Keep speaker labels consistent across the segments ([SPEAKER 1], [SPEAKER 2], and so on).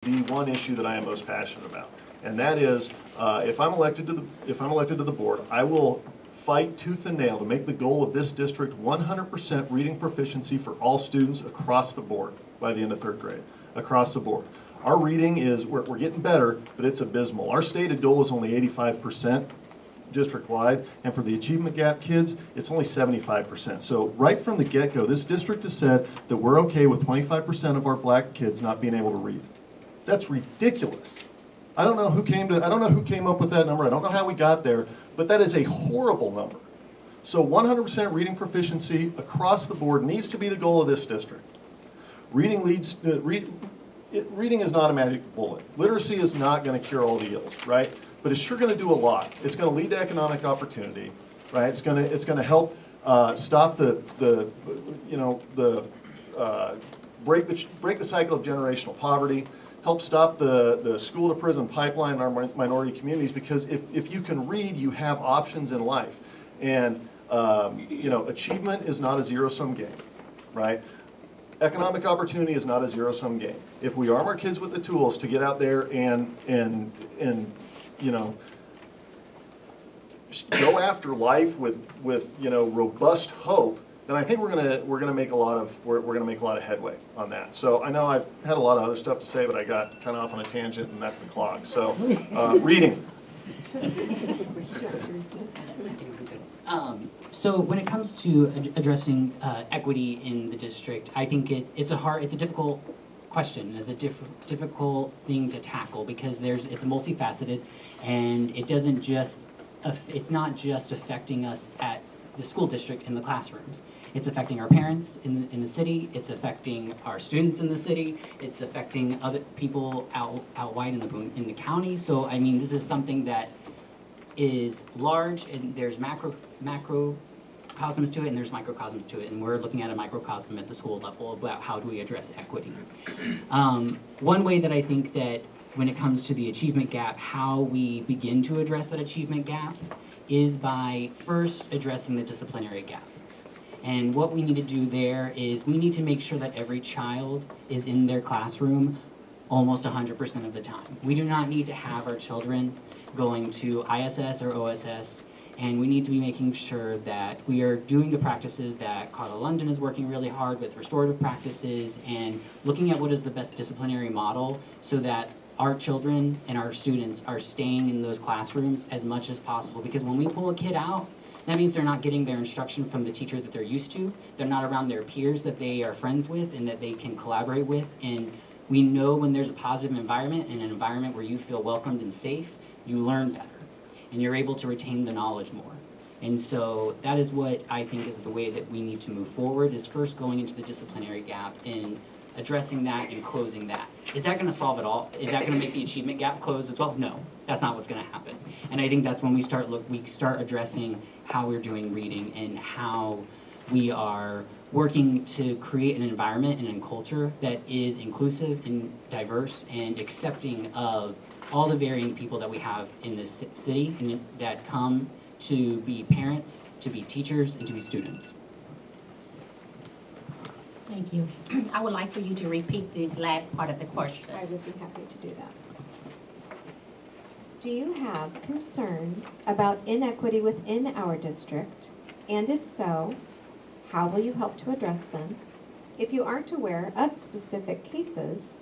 [SPEAKER 1] the one issue that I am most passionate about, and that is, if I'm elected to the board, I will fight tooth and nail to make the goal of this district 100% reading proficiency for all students across the board by the end of third grade, across the board. Our reading is, we're getting better, but it's abysmal. Our stated goal is only 85% district-wide, and for the achievement gap kids, it's only 75%. So right from the get-go, this district has said that we're okay with 25% of our black kids not being able to read. That's ridiculous. I don't know who came up with that number. I don't know how we got there, but that is a horrible number. So 100% reading proficiency across the board needs to be the goal of this district. Reading is not a magic bullet. Literacy is not going to cure all the ills, right? But it's sure going to do a lot. It's going to lead to economic opportunity, right? It's going to help stop break the cycle of generational poverty, help stop the school to prison pipeline in our minority communities, because if you can read, you have options in life. And achievement is not a zero-sum game, right? Economic opportunity is not a zero-sum game. If we arm our kids with the tools to get out there and go after life with robust hope, then I think we're gonna make a lot of headway on that. So I know I've had a lot of other stuff to say, but I got kind of off on a tangent, and that's the clock. So reading.
[SPEAKER 2] So when it comes to addressing equity in the district, I think it's a difficult question. It's a difficult thing to tackle because it's multifaceted, and it's not just affecting us at the school district in the classrooms. It's affecting our parents in the city. It's affecting our students in the city. It's affecting other people out wide in the county. So I mean, this is something that is large, and there's macrocosms to it, and there's microcosms to it, and we're looking at a microcosm at the school level about how do we address equity. One way that I think that when it comes to the achievement gap, how we begin to address that achievement gap is by first addressing the disciplinary gap. And what we need to do there is we need to make sure that every child is in their classroom almost 100% of the time. We do not need to have our children going to ISS or OSS, and we need to be making sure that we are doing the practices that Carla London is working really hard with, restorative practices, and looking at what is the best disciplinary model so that our children and our students are staying in those classrooms as much as possible. Because when we pull a kid out, that means they're not getting their instruction from the teacher that they're used to. They're not around their peers that they are friends with and that they can collaborate with. And we know when there's a positive environment and an environment where you feel welcomed and safe, you learn better and you're able to retain the knowledge more. And so that is what I think is the way that we need to move forward, is first going into the disciplinary gap and addressing that and closing that. Is that going to solve it all? Is that going to make the achievement gap close as well? No, that's not what's going to happen. And I think that's when we start addressing how we're doing reading and how we are working to create an environment and a culture that is inclusive and diverse and accepting of all the varying people that we have in this city and that come to be parents, to be teachers, and to be students.
[SPEAKER 3] Thank you. I would like for you to repeat the last part of the question.
[SPEAKER 4] I would be happy to do that. Do you have concerns about inequity within our district? And if so, how will you help to address them? If you aren't aware of specific cases,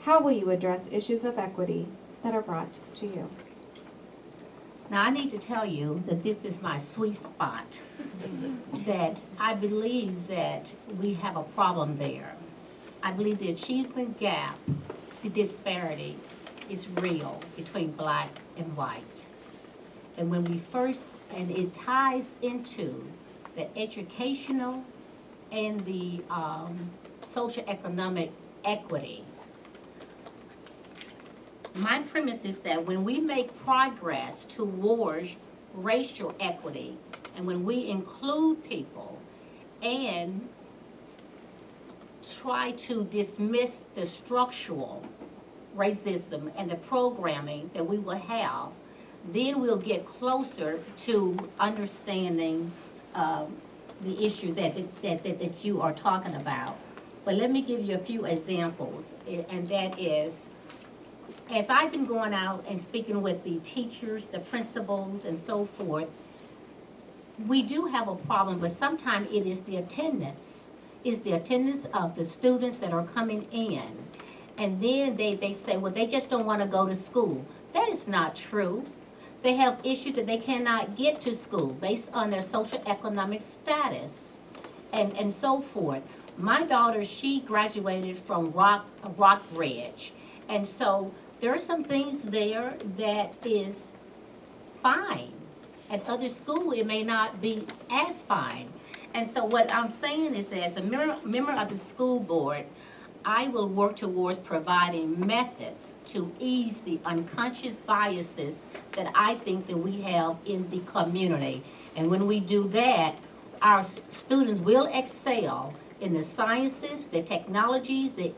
[SPEAKER 4] how will you address issues of equity that are brought to you?
[SPEAKER 3] Now, I need to tell you that this is my sweet spot, that I believe that we have a problem there. I believe the achievement gap, the disparity, is real between black and white. And when we first, and it ties into the educational and the socioeconomic equity. My premise is that when we make progress towards racial equity, and when we include people and try to dismiss the structural racism and the programming that we will have, then we'll get closer to understanding the issue that you are talking about. But let me give you a few examples, and that is as I've been going out and speaking with the teachers, the principals, and so forth, we do have a problem, but sometimes it is the attendance. It's the attendance of the students that are coming in. And then they say, well, they just don't want to go to school. That is not true. They have issues that they cannot get to school based on their social economic status and so forth. My daughter, she graduated from Rockbridge. And so there are some things there that is fine. At other schools, it may not be as fine. And so what I'm saying is that as a member of the school board, I will work towards providing methods to ease the unconscious biases that I think that we have in the community. And when we do that, our students will excel in the sciences, the technologies, the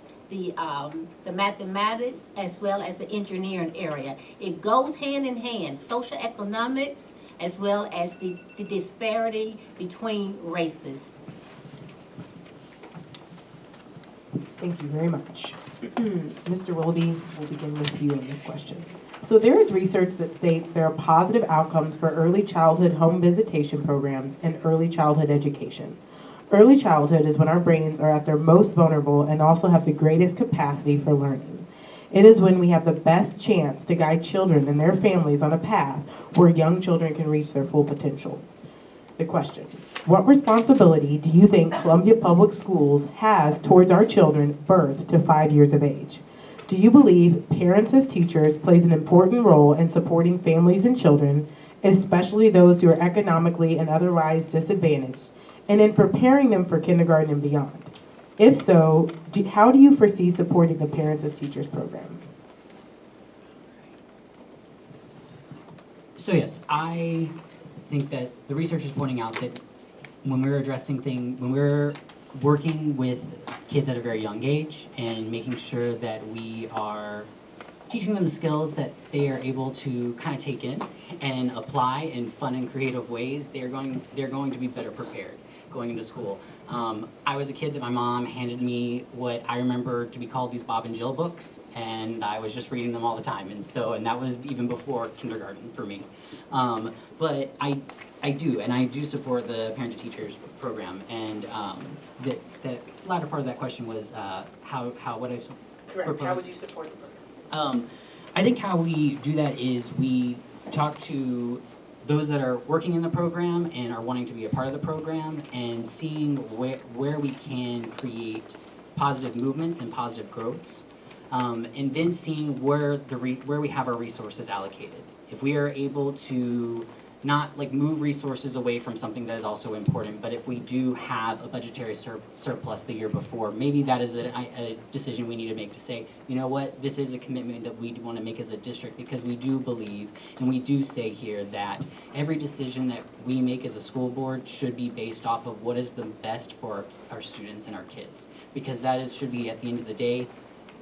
[SPEAKER 3] mathematics, as well as the engineering area. It goes hand in hand, social economics, as well as the disparity between races.
[SPEAKER 5] Thank you very much. Mr. Willoughby, we'll begin with you in this question. So there is research that states there are positive outcomes for early childhood home visitation programs and early childhood education. Early childhood is when our brains are at their most vulnerable and also have the greatest capacity for learning. It is when we have the best chance to guide children and their families on a path where young children can reach their full potential. The question, what responsibility do you think Columbia Public Schools has towards our children birth to 5 years of age? Do you believe parents as teachers plays an important role in supporting families and children, especially those who are economically and otherwise disadvantaged, and in preparing them for kindergarten and beyond? If so, how do you foresee supporting the Parents as Teachers program?
[SPEAKER 2] So yes, I think that the research is pointing out that when we're working with kids at a very young age and making sure that we are teaching them the skills that they are able to kind of take in and apply in fun and creative ways, they're going to be better prepared going into school. I was a kid that my mom handed me what I remember to be called these Bob and Jill books, and I was just reading them all the time, and that was even before kindergarten for me. But I do support the Parent to Teachers program, and the latter part of that question was what I
[SPEAKER 5] Correct.
[SPEAKER 2] propose.
[SPEAKER 5] How would you support the program?
[SPEAKER 2] I think how we do that is we talk to those that are working in the program and are wanting to be a part of the program, and seeing where we can create positive movements and positive growths, and then seeing where we have our resources allocated. If we are able to not move resources away from something that is also important, but if we do have a budgetary surplus the year before, maybe that is a decision we need to make to say, you know what, this is a commitment that we want to make as a district, because we do believe and we do say here that every decision that we make as a school board should be based off of what is the best for our students and our kids, because that should be, at the end of the day,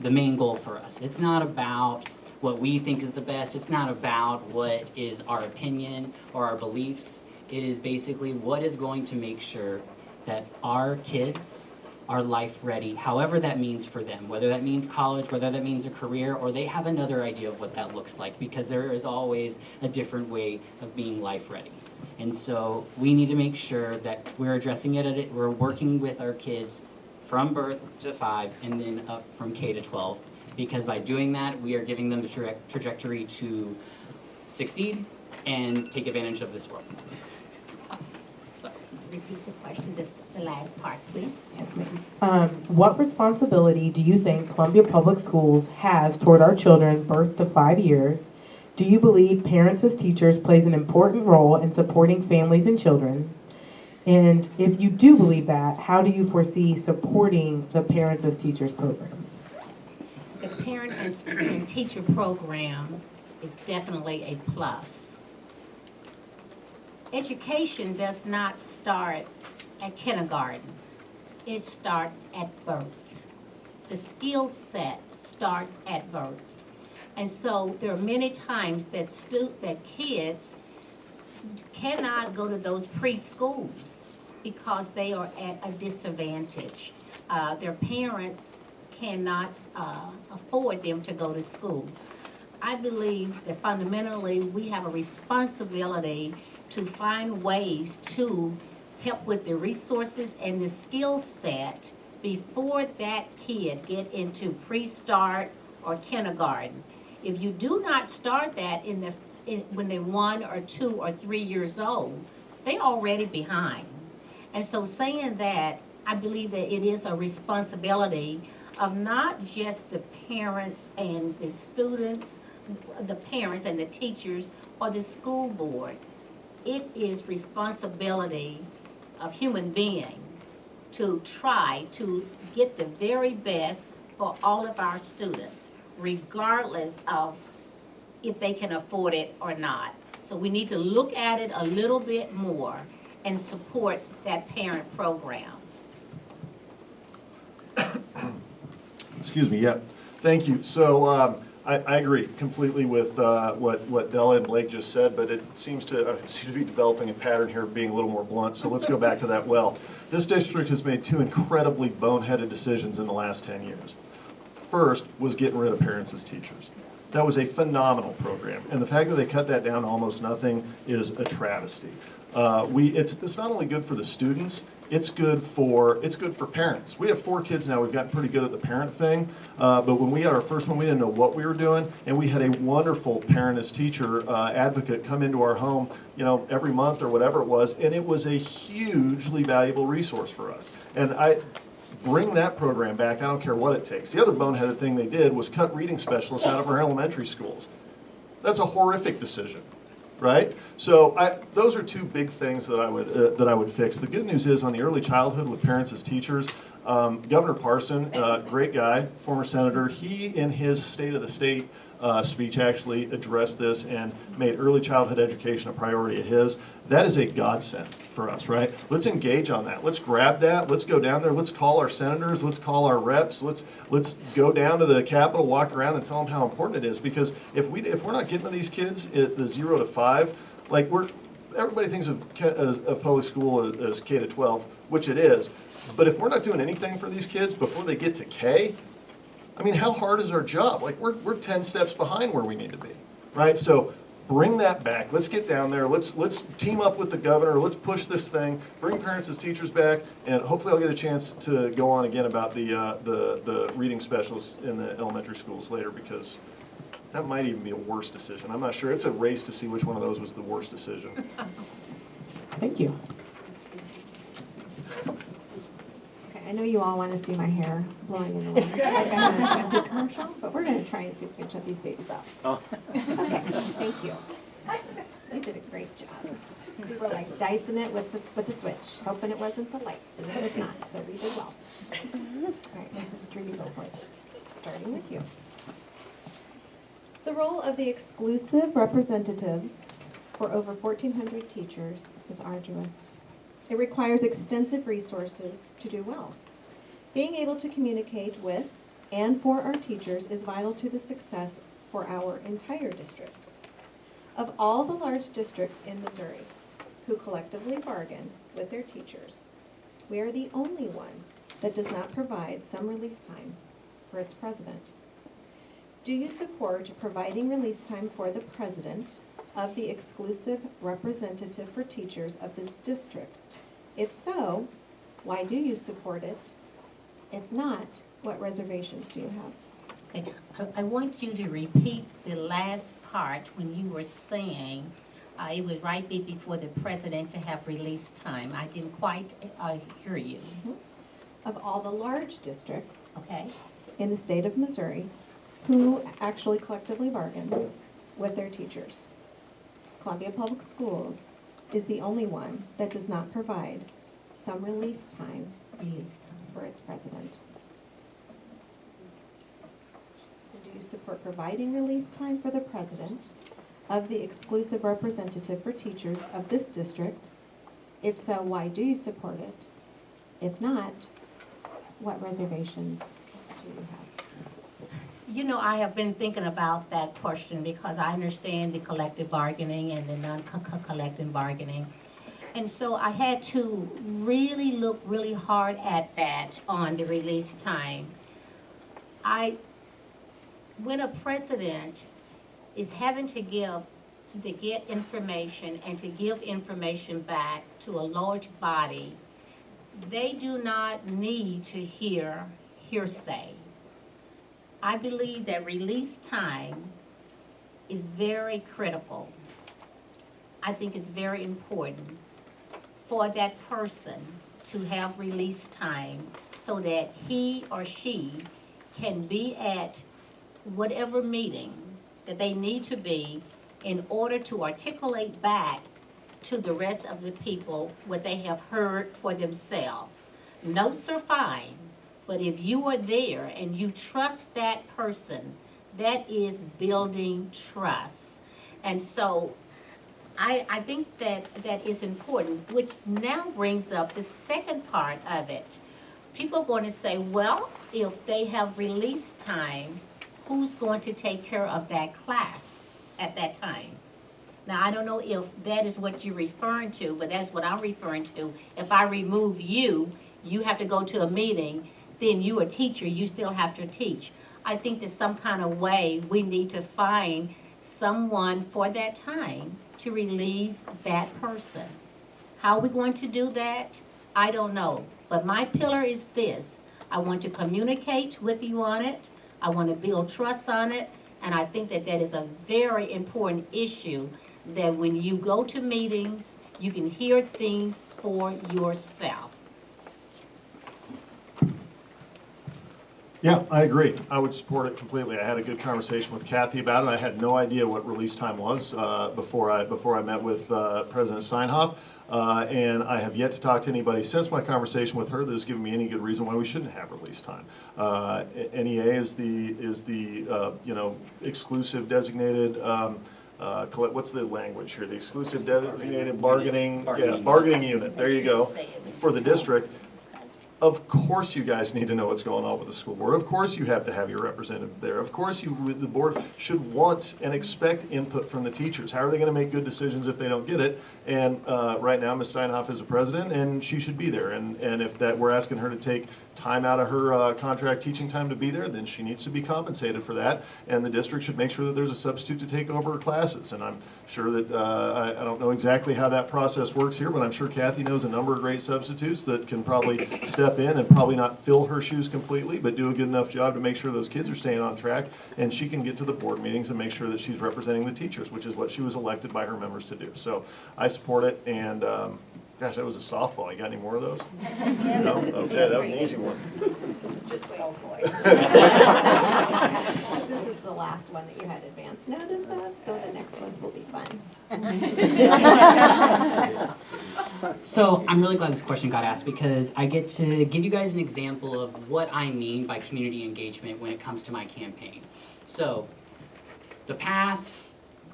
[SPEAKER 2] the main goal for us. It's not about what we think is the best. It's not about what is our opinion or our beliefs. It is basically what is going to make sure that our kids are life ready, however that means for them, whether that means college, whether that means a career, or they have another idea of what that looks like, because there is always a different way of being life ready. And so we need to make sure that we're addressing it, we're working with our kids from birth to 5 and then up from K to 12. Because by doing that, we are giving them the trajectory to succeed and take advantage of this world. So.
[SPEAKER 3] Repeat the question, the last part, please.
[SPEAKER 5] Yes, ma'am. What responsibility do you think Columbia Public Schools has toward our children birth to 5 years? Do you believe Parents as Teachers plays an important role in supporting families and children? And if you do believe that, how do you foresee supporting the Parents as Teachers program?
[SPEAKER 3] The parent and teacher program is definitely a plus. Education does not start at kindergarten. It starts at birth. The skill set starts at birth. And so there are many times that kids cannot go to those preschools because they are at a disadvantage. Their parents cannot afford them to go to school. I believe that fundamentally, we have a responsibility to find ways to help with the resources and the skill set before that kid get into pre-start or kindergarten. If you do not start that when they're 1 or 2 or 3 years old, they're already behind. And so saying that, I believe that it is a responsibility of not just the parents and the students, the parents and the teachers or the school board. It is responsibility of human being to try to get the very best for all of our students, regardless of if they can afford it or not. So we need to look at it a little bit more and support that parent program.
[SPEAKER 1] Excuse me, yeah, thank you. So I agree completely with what Della and Blake just said, but it seems to be developing a pattern here of being a little more blunt, so let's go back to that well. This district has made 2 incredibly boneheaded decisions in the last 10 years. First was getting rid of parents as teachers. That was a phenomenal program, and the fact that they cut that down to almost nothing is a travesty. It's not only good for the students, it's good for parents. We have 4 kids now. We've gotten pretty good at the parent thing, but when we got our first one, we didn't know what we were doing, and we had a wonderful parent as teacher advocate come into our home, every month or whatever it was, and it was a hugely valuable resource for us. And I bring that program back. I don't care what it takes. The other boneheaded thing they did was cut reading specialists out of our elementary schools. That's a horrific decision. Right? So those are 2 big things that I would fix. The good news is on the early childhood with parents as teachers, Governor Parson, great guy, former senator, he in his State of the State speech actually addressed this and made early childhood education a priority of his. That is a godsend for us, right? Let's engage on that. Let's grab that. Let's go down there. Let's call our senators. Let's call our reps. Let's go down to the Capitol, walk around, and tell them how important it is. Because if we're not getting to these kids at the 0 to 5, like everybody thinks of public school as K to 12, which it is. But if we're not doing anything for these kids before they get to K, I mean, how hard is our job? Like we're 10 steps behind where we need to be, right? So bring that back. Let's get down there. Let's team up with the governor. Let's push this thing. Bring parents as teachers back, and hopefully I'll get a chance to go on again about the reading specialists in the elementary schools later, because that might even be a worse decision. I'm not sure. It's a race to see which one of those was the worst decision.
[SPEAKER 5] Thank you.
[SPEAKER 4] Okay, I know you all want to see my hair blowing in the wind, like I had in a shampoo commercial, but we're going to try and see if we can shut these babies off.
[SPEAKER 6] Oh.
[SPEAKER 4] Okay, thank you. You did a great job. We were like dicing it with the switch, hoping it wasn't the lights, and it was not, so we did well. All right, Mrs. Streety-Beaufort, starting with you. The role of the exclusive representative for over 1,400 teachers is arduous. It requires extensive resources to do well. Being able to communicate with and for our teachers is vital to the success for our entire district. Of all the large districts in Missouri who collectively bargain with their teachers, we are the only one that does not provide some release time for its president. Do you support providing release time for the president of the exclusive representative for teachers of this district? If so, why do you support it? If not, what reservations do you have?
[SPEAKER 3] Okay, I want you to repeat the last part when you were saying it was right before the president to have release time. I didn't quite hear you.
[SPEAKER 4] Of all the large districts
[SPEAKER 3] Okay?
[SPEAKER 4] in the state of Missouri who actually collectively bargain with their teachers, Columbia Public Schools is the only one that does not provide some release time for its president. Do you support providing release time for the president of the exclusive representative for teachers of this district? If so, why do you support it? If not, what reservations do you have?
[SPEAKER 3] You know, I have been thinking about that question because I understand the collective bargaining and the non-collective bargaining. And so I had to really look really hard at that on the release time. when a president is having to get information and to give information back to a large body, they do not need to hear hearsay. I believe that release time is very critical. I think it's very important for that person to have release time so that he or she can be at whatever meeting that they need to be in order to articulate back to the rest of the people what they have heard for themselves. Notes are fine, but if you are there and you trust that person, that is building trust. And so I think that is important, which now brings up the second part of it. People are going to say, well, if they have release time, who's going to take care of that class at that time? Now, I don't know if that is what you're referring to, but that's what I'm referring to. If I remove you, you have to go to a meeting, then you a teacher, you still have to teach. I think there's some kind of way we need to find someone for that time to relieve that person. How are we going to do that? I don't know. But my pillar is this. I want to communicate with you on it. I want to build trust on it. And I think that that is a very important issue, that when you go to meetings, you can hear things for yourself.
[SPEAKER 1] Yeah, I agree. I would support it completely. I had a good conversation with Kathy about it. I had no idea what release time was before I met with President Steinhoff. And I have yet to talk to anybody since my conversation with her that has given me any good reason why we shouldn't have release time. NEA is the exclusive designated, what's the language here? The exclusive designated bargaining unit. There you go. For the district. Of course you guys need to know what's going on with the school board. Of course you have to have your representative there. Of course the board should want and expect input from the teachers. How are they going to make good decisions if they don't get it? And right now, Ms. Steinhoff is a president, and she should be there. And if we're asking her to take time out of her contract teaching time to be there, then she needs to be compensated for that. And the district should make sure that there's a substitute to take over her classes. And I'm sure that, I don't know exactly how that process works here, but I'm sure Kathy knows a number of great substitutes that can probably step in and probably not fill her shoes completely, but do a good enough job to make sure those kids are staying on track. And she can get to the board meetings and make sure that she's representing the teachers, which is what she was elected by her members to do. So I support it, and gosh, that was a softball. You got any more of those? No? Okay, that was an easy one.
[SPEAKER 3] Just go for it.
[SPEAKER 4] This is the last one that you had advance notice of, so the next ones will be fun.
[SPEAKER 2] So I'm really glad this question got asked, because I get to give you guys an example of what I mean by community engagement when it comes to my campaign. So the past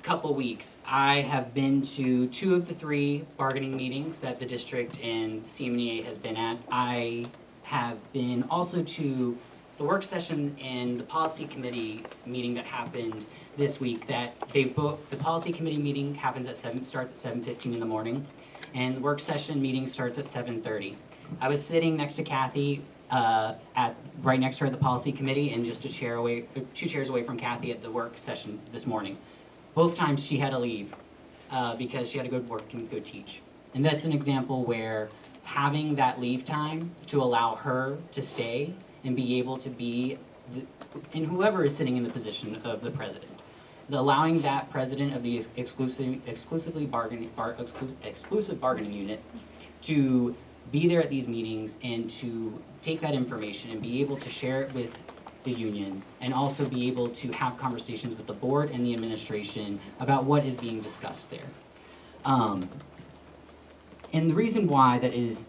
[SPEAKER 2] couple weeks, I have been to 2 of the 3 bargaining meetings that the district and CMNEA has been at. I have been also to the work session and the policy committee meeting that happened this week. That the policy committee meeting happens starts at 7:15 in the morning, and the work session meeting starts at 7:30. I was sitting next to Kathy right next to her at the policy committee, and just 2 chairs away from Kathy at the work session this morning. Both times she had to leave because she had to go to work and go teach. And that's an example where having that leave time to allow her to stay and be able to be, and whoever is sitting in the position of the president, allowing that president of the exclusive bargaining unit to be there at these meetings and to take that information and be able to share it with the union, and also be able to have conversations with the board and the administration about what is being discussed there. And the reason why that is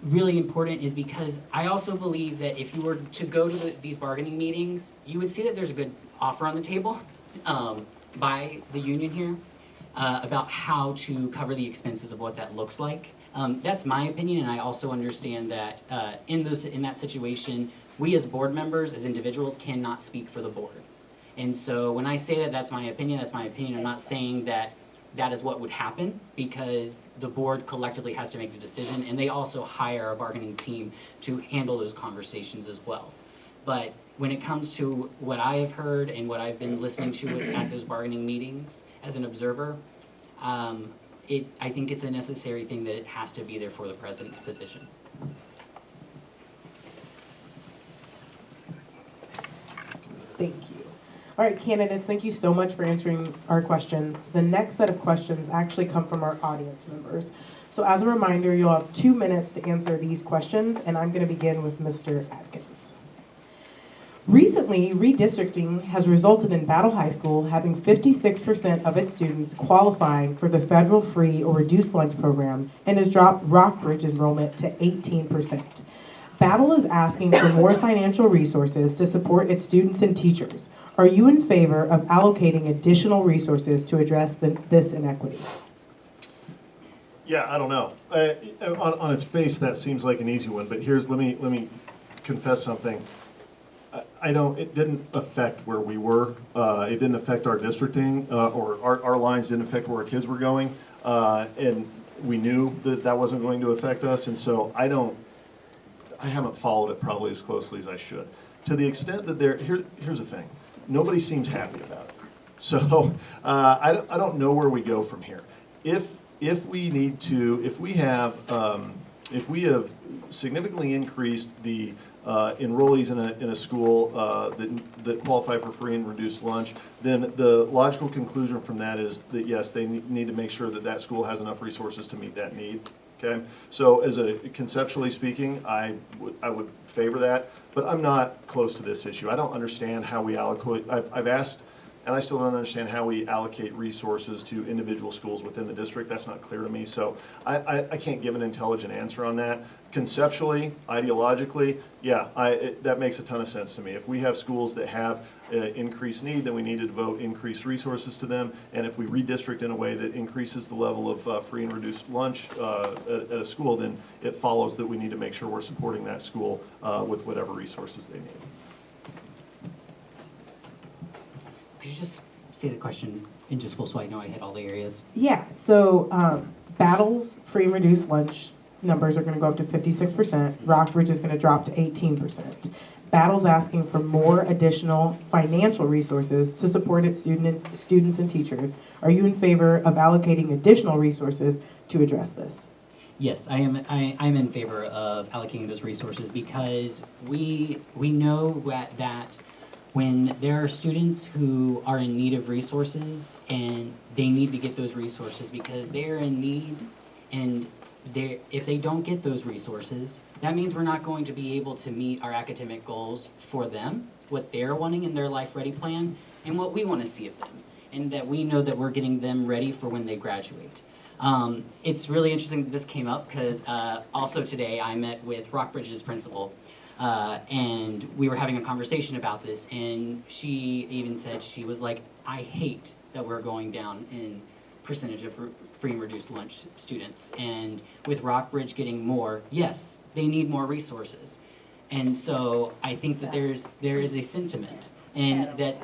[SPEAKER 2] really important is because I also believe that if you were to go to these bargaining meetings, you would see that there's a good offer on the table by the union here about how to cover the expenses of what that looks like. That's my opinion, and I also understand that in that situation, we as board members, as individuals, cannot speak for the board. And so when I say that that's my opinion, that's my opinion. I'm not saying that that is what would happen, because the board collectively has to make the decision, and they also hire a bargaining team to handle those conversations as well. But when it comes to what I have heard and what I've been listening to at those bargaining meetings as an observer, I think it's a necessary thing that it has to be there for the president's position.
[SPEAKER 5] Thank you. All right, candidates, thank you so much for answering our questions. The next set of questions actually come from our audience members. So as a reminder, you'll have 2 minutes to answer these questions, and I'm going to begin with Mr. Atkins. Recently, redistricting has resulted in Battle High School having 56% of its students qualifying for the federal free or reduced lunch program and has dropped Rockbridge enrollment to 18%. Battle is asking for more financial resources to support its students and teachers. Are you in favor of allocating additional resources to address this inequity?
[SPEAKER 1] Yeah, I don't know. On its face, that seems like an easy one, but let me confess something. It didn't affect where we were. It didn't affect our districting, or our lines didn't affect where our kids were going. And we knew that wasn't going to affect us, and so I haven't followed it probably as closely as I should. To the extent that here's the thing, nobody seems happy about it. So I don't know where we go from here. If we have significantly increased the enrollees in a school that qualify for free and reduced lunch, then the logical conclusion from that is that yes, they need to make sure that school has enough resources to meet that need. Okay, so conceptually speaking, I would favor that, but I'm not close to this issue. I don't understand how we allocate. I've asked, and I still don't understand how we allocate resources to individual schools within the district. That's not clear to me, so I can't give an intelligent answer on that. Conceptually, ideologically, yeah, that makes a ton of sense to me. If we have schools that have increased need, then we need to devote increased resources to them, and if we redistrict in a way that increases the level of free and reduced lunch at a school, then it follows that we need to make sure we're supporting that school with whatever resources they need.
[SPEAKER 2] Could you just say the question in just full so I know I hit all the areas?
[SPEAKER 5] Yeah, so Battle's free and reduced lunch numbers are going to go up to 56%. Rockbridge is going to drop to 18%. Battle's asking for more additional financial resources to support its students and teachers. Are you in favor of allocating additional resources to address this?
[SPEAKER 2] Yes, I'm in favor of allocating those resources because we know that when there are students who are in need of resources and they need to get those resources because they're in need, and if they don't get those resources, that means we're not going to be able to meet our academic goals for them, what they're wanting in their Life Ready plan, and what we want to see of them, and that we know that we're getting them ready for when they graduate. It's really interesting that this came up because also today I met with Rockbridge's principal, and we were having a conversation about this, and she even said, she was like, I hate that we're going down in percentage of free and reduced lunch students. And with Rockbridge getting more, yes, they need more resources. And so I think that there is a sentiment, and that,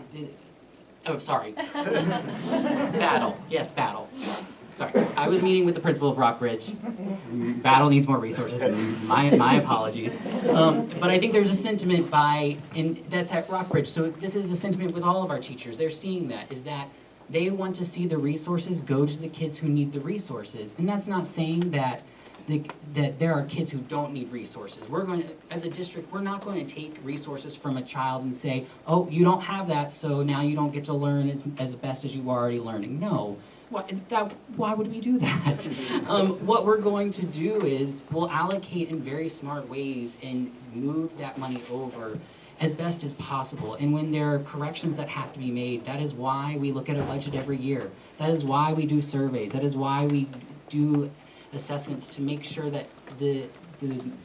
[SPEAKER 2] oh, sorry. Battle, yes, Battle. Sorry, I was meeting with the principal of Rockbridge. Battle needs more resources, my apologies. But I think there's a sentiment and that's at Rockbridge, so this is a sentiment with all of our teachers. They're seeing that, is that they want to see the resources go to the kids who need the resources. And that's not saying that there are kids who don't need resources. As a district, we're not going to take resources from a child and say, oh, you don't have that, so now you don't get to learn as best as you were already learning. No. Why would we do that? What we're going to do is we'll allocate in very smart ways and move that money over as best as possible. And when there are corrections that have to be made, that is why we look at a budget every year. That is why we do surveys. That is why we do assessments to make sure that the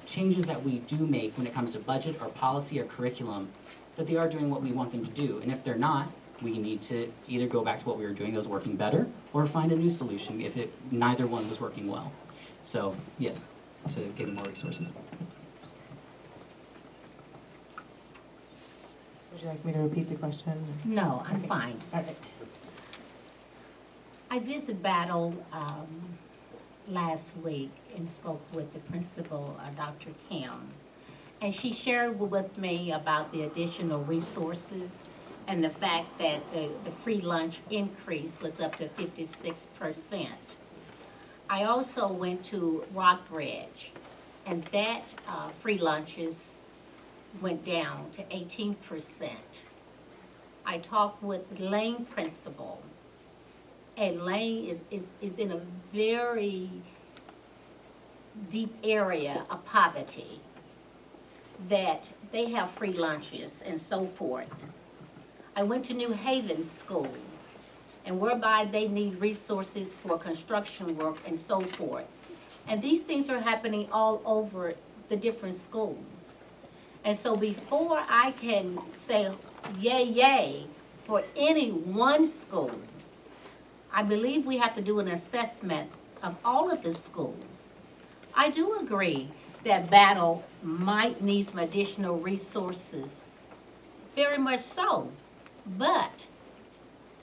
[SPEAKER 2] changes that we do make when it comes to budget or policy or curriculum, that they are doing what we want them to do. And if they're not, we need to either go back to what we were doing that was working better, or find a new solution if neither one was working well. So, yes, to getting more resources.
[SPEAKER 5] Would you like me to repeat the question?
[SPEAKER 3] No, I'm fine.
[SPEAKER 5] Okay.
[SPEAKER 3] I visited Battle last week and spoke with the principal, Dr. Kim. And she shared with me about the additional resources and the fact that the free lunch increase was up to 56%. I also went to Rockbridge, and that free lunches went down to 18%. I talked with Lane principal, and Lane is in a very deep area of poverty, that they have free lunches and so forth. I went to New Haven School, and whereby they need resources for construction work and so forth. And these things are happening all over the different schools. And so before I can say yay, yay for any one school, I believe we have to do an assessment of all of the schools. I do agree that Battle might need some additional resources, very much so. But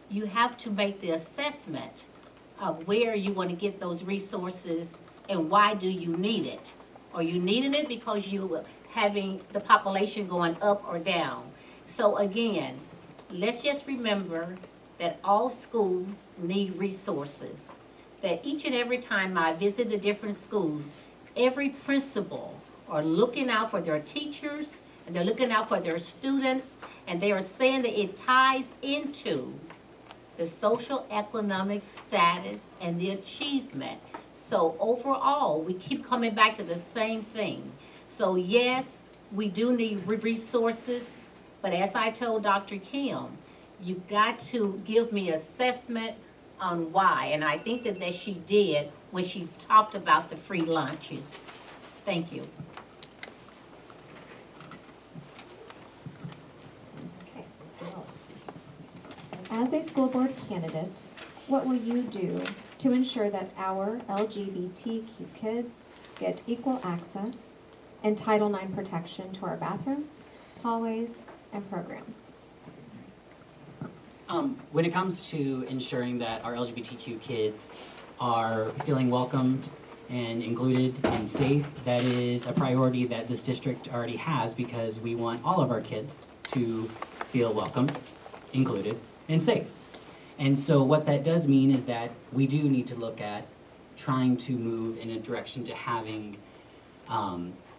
[SPEAKER 3] you have to make the assessment of where you want to get those resources and why do you need it. Are you needing it because you having the population going up or down? So again, let's just remember that all schools need resources. That each and every time I visit the different schools, every principal are looking out for their teachers and they're looking out for their students, and they are saying that it ties into the social economic status and the achievement. So overall, we keep coming back to the same thing. So yes, we do need resources, but as I told Dr. Kim, you got to give me assessment on why, and I think that she did when she talked about the free lunches. Thank you.
[SPEAKER 4] Okay, Mr. Willis. As a school board candidate, what will you do to ensure that our LGBTQ kids get equal access and Title IX protection to our bathrooms, hallways, and programs?
[SPEAKER 2] When it comes to ensuring that our LGBTQ kids are feeling welcomed and included and safe, that is a priority that this district already has, because we want all of our kids to feel welcomed, included, and safe. And so what that does mean is that we do need to look at trying to move in a direction to having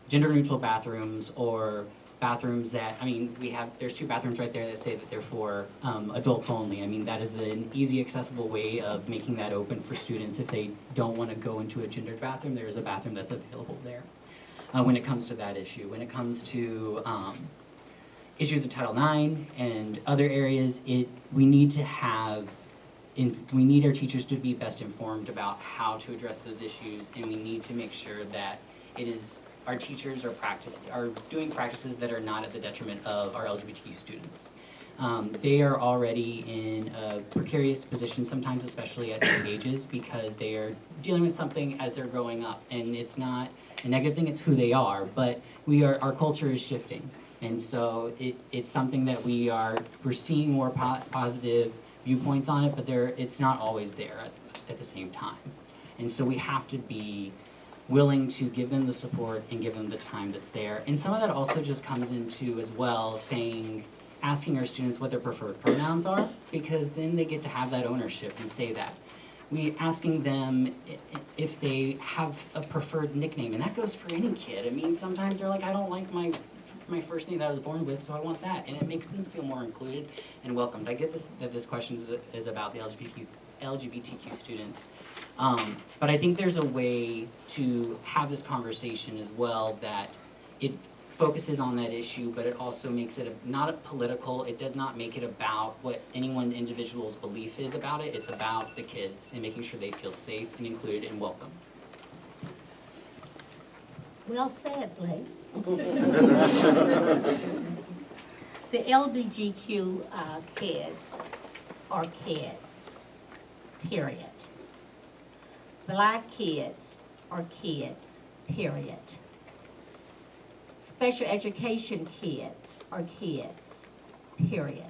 [SPEAKER 2] gender-neutral bathrooms, or bathrooms that, I mean, there's 2 bathrooms right there that say that they're for adults only. I mean, that is an easy, accessible way of making that open for students. If they don't want to go into a gendered bathroom, there is a bathroom that's available there. When it comes to that issue, when it comes to issues of Title IX and other areas, we need our teachers to be best informed about how to address those issues, and we need to make sure that our teachers are doing practices that are not at the detriment of our LGBTQ students. They are already in a precarious position sometimes, especially at young ages, because they are dealing with something as they're growing up. And it's not a negative thing, it's who they are, but our culture is shifting. And so it's something that we're seeing more positive viewpoints on it, but it's not always there at the same time. And so we have to be willing to give them the support and give them the time that's there. And some of that also just comes into as well asking our students what their preferred pronouns are, because then they get to have that ownership and say that. Asking them if they have a preferred nickname, and that goes for any kid. I mean, sometimes they're like, I don't like my first name that I was born with, so I want that. And it makes them feel more included and welcomed. I get that this question is about the LGBTQ students. But I think there's a way to have this conversation as well that it focuses on that issue, but it also makes it not political. It does not make it about what any one individual's belief is about it. It's about the kids and making sure they feel safe and included and welcome.
[SPEAKER 3] Well said, Blake. The LGBTQ kids are kids, period. Black kids are kids, period. Special education kids are kids, period.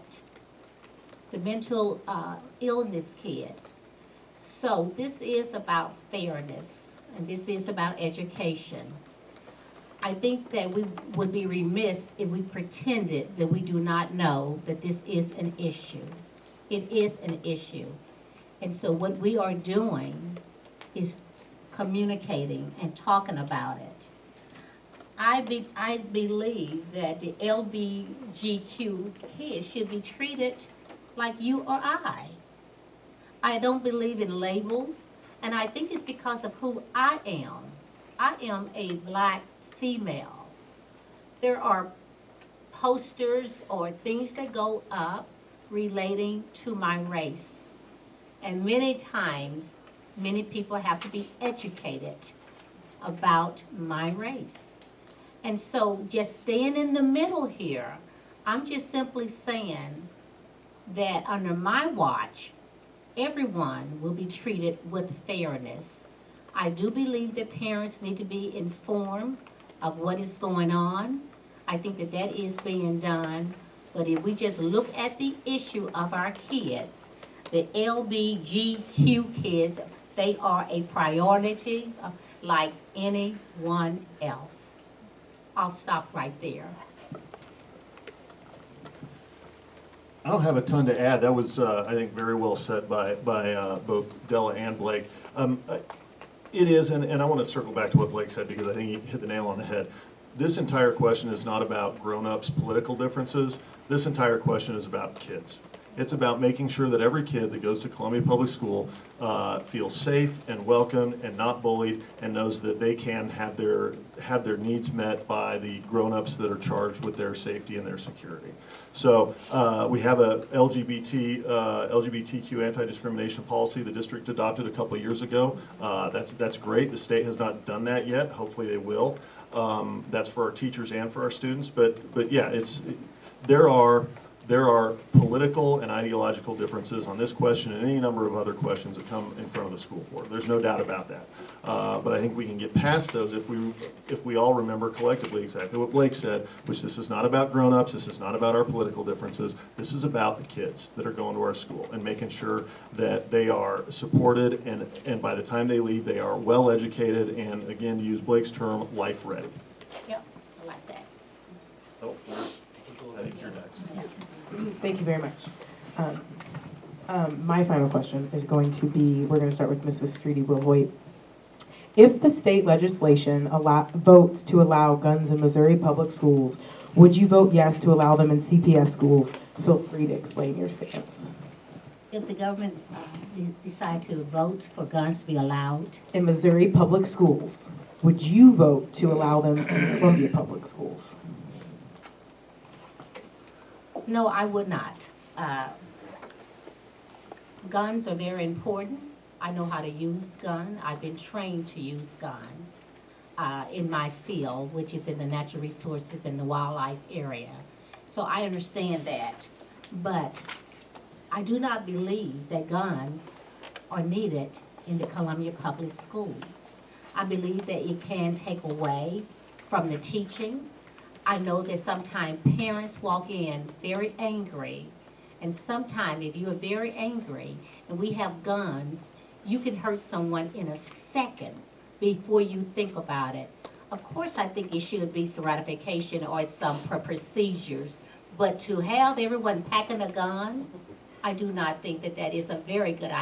[SPEAKER 3] The mental illness kids. So this is about fairness, and this is about education. I think that we would be remiss if we pretended that we do not know that this is an issue. It is an issue. And so what we are doing is communicating and talking about it. I believe that the LGBTQ kids should be treated like you or I. I don't believe in labels, and I think it's because of who I am. I am a black female. There are posters or things that go up relating to my race. And many times, many people have to be educated about my race. And so just staying in the middle here, I'm just simply saying that under my watch, everyone will be treated with fairness. I do believe that parents need to be informed of what is going on. I think that that is being done. But if we just look at the issue of our kids, the LGBTQ kids, they are a priority like anyone else. I'll stop right there.
[SPEAKER 1] I don't have a ton to add. That was, I think, very well said by both Della and Blake. It is, and I want to circle back to what Blake said because I think he hit the nail on the head. This entire question is not about grown-ups' political differences. This entire question is about kids. It's about making sure that every kid that goes to Columbia Public School feels safe and welcome and not bullied and knows that they can have their needs met by the grown-ups that are charged with their safety and their security. So we have a LGBTQ anti-discrimination policy the district adopted a couple of years ago. That's great. The state has not done that yet. Hopefully they will. That's for our teachers and for our students. But yeah, there are political and ideological differences on this question and any number of other questions that come in front of the school board. There's no doubt about that. But I think we can get past those if we all remember collectively exactly what Blake said, which this is not about grown-ups, this is not about our political differences, this is about the kids that are going to our school and making sure that they are supported and by the time they leave, they are well educated and, again, to use Blake's term, life ready.
[SPEAKER 3] Yep, I like that.
[SPEAKER 1] Oh, I think you're next.
[SPEAKER 5] Thank you very much. My final question is going to be, we're going to start with Mrs. Streety-Wilhoit. If the state legislation votes to allow guns in Missouri public schools, would you vote yes to allow them in CPS schools? Feel free to explain your stance.
[SPEAKER 3] If the government decide to vote for guns to be allowed,
[SPEAKER 5] In Missouri public schools, would you vote to allow them in Columbia public schools?
[SPEAKER 3] no, I would not. Guns are very important. I know how to use guns. I've been trained to use guns in my field, which is in the natural resources and the wildlife area. So I understand that. But I do not believe that guns are needed in the Columbia Public Schools. I believe that it can take away from the teaching. I know that sometimes parents walk in very angry, and sometimes if you are very angry and we have guns, you can hurt someone in a second before you think about it. Of course, I think it should be some ratification or some procedures, but to have everyone packing a gun, I do not think that that is a very good idea.